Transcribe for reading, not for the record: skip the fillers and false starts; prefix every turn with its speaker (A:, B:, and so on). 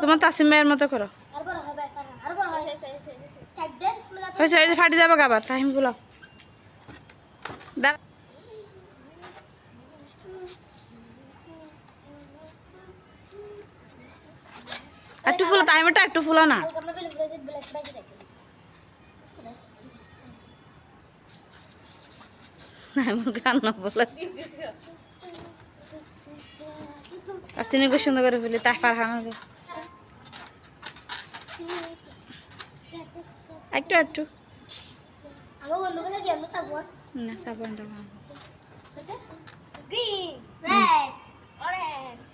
A: তোমার তাসিম ভাইয়ের মতো করো হয়েছে এই যে ফাটি যাবো আবার টাইম গুলো একটু ফুলো টাইমটা একটু ফুলো না কান্না বলে আসিনি খুব সুন্দর করে ফেলি তাই ফারহানা একটু একটু না সাবানটা
B: গ্রিন রেড অরেঞ্জ